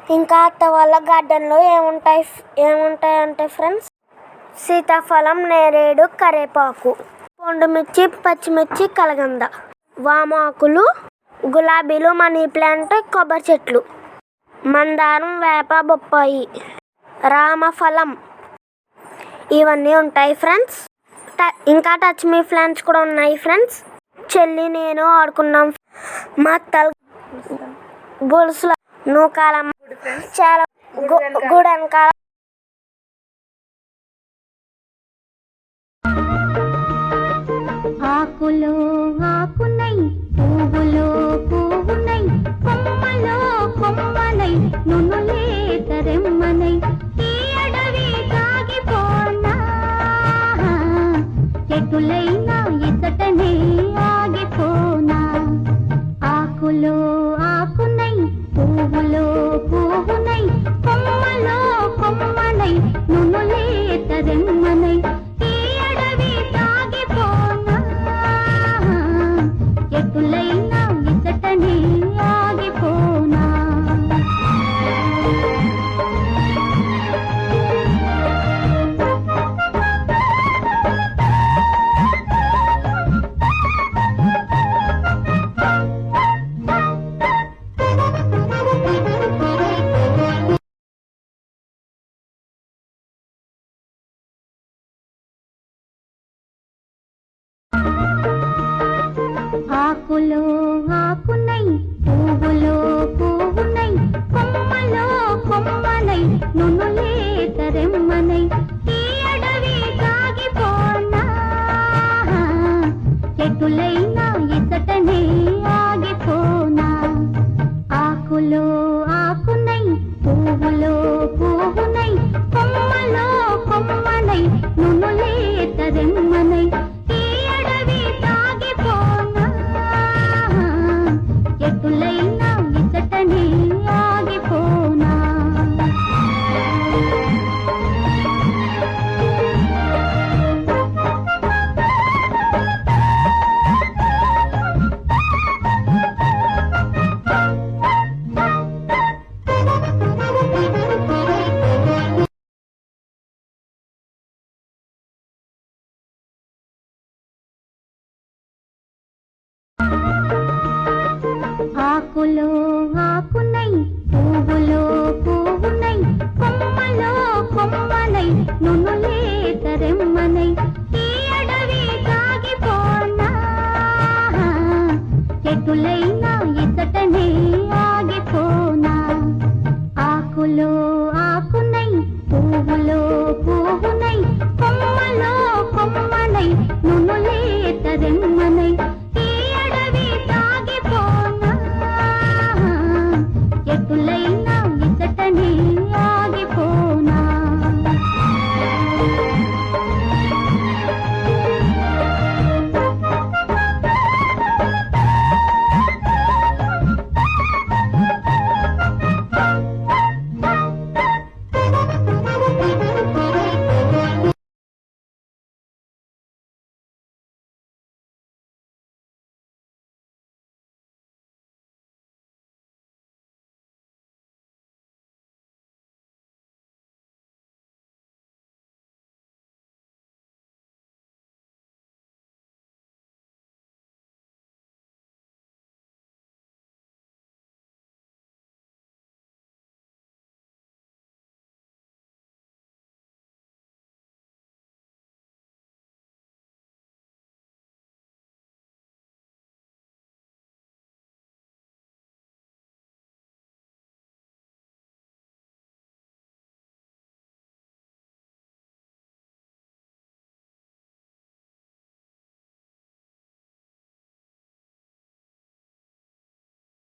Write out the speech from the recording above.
ఇంకా అత్త వాళ్ళ గార్డెన్లో ఏముంటాయంటే ఫ్రెండ్స్, సీతాఫలం, నేరేడు, కరేపాకు, పండుమిర్చి, పచ్చిమిర్చి, కలగంద, వామాకులు, గులాబీలు, మనీ ప్లాంట్, కొబ్బరి చెట్లు, మందారం, వేప, బొప్పాయి, రామఫలం, ఇవన్నీ ఉంటాయి ఫ్రెండ్స్. ఇంకా టచ్ మీ ప్లాంట్స్ కూడా ఉన్నాయి ఫ్రెండ్స్. చెల్లి నేను ఆడుకున్నాం. మా అత్తలు గొలుసుల నూకాలమ్మ చాలా గుడి వెనకాల ఆకులో ఆకునై పువ్వులో పువ్వునై కొమ్మలో కొమ్మనై నునులే తరెమ్మనై ఈ అడవి సాగిపోనా చెట్టులైనా ఇతటనే ఆగిపోనా ఆకులో ఆకునై పువ్వులో పువ్వునై కొమ్మలో కొమ్మనై నునులే తరెమ్మనై ఈ అడవి సాగిపోనా ఎటులైనా ఇతటనే ఆగిపోనా ఆకులో ఆకునై పువ్వులో పువ్వునై కొమ్మలో కొమ్మనై నునులే తరెమ్మనై ఈ అడవి సాగిపోనా చెట్టులైనా ఇతటనే ఆగిపోనా ఆకులో ఆకునై పువ్వులో పువ్వునై కొమ్మలో కొమ్మనై నునులే తరెమ్మనై ఈ అడవి సాగిపోనా ఎటులైనా ఇతటనే ఆగిపోనా ఆకులో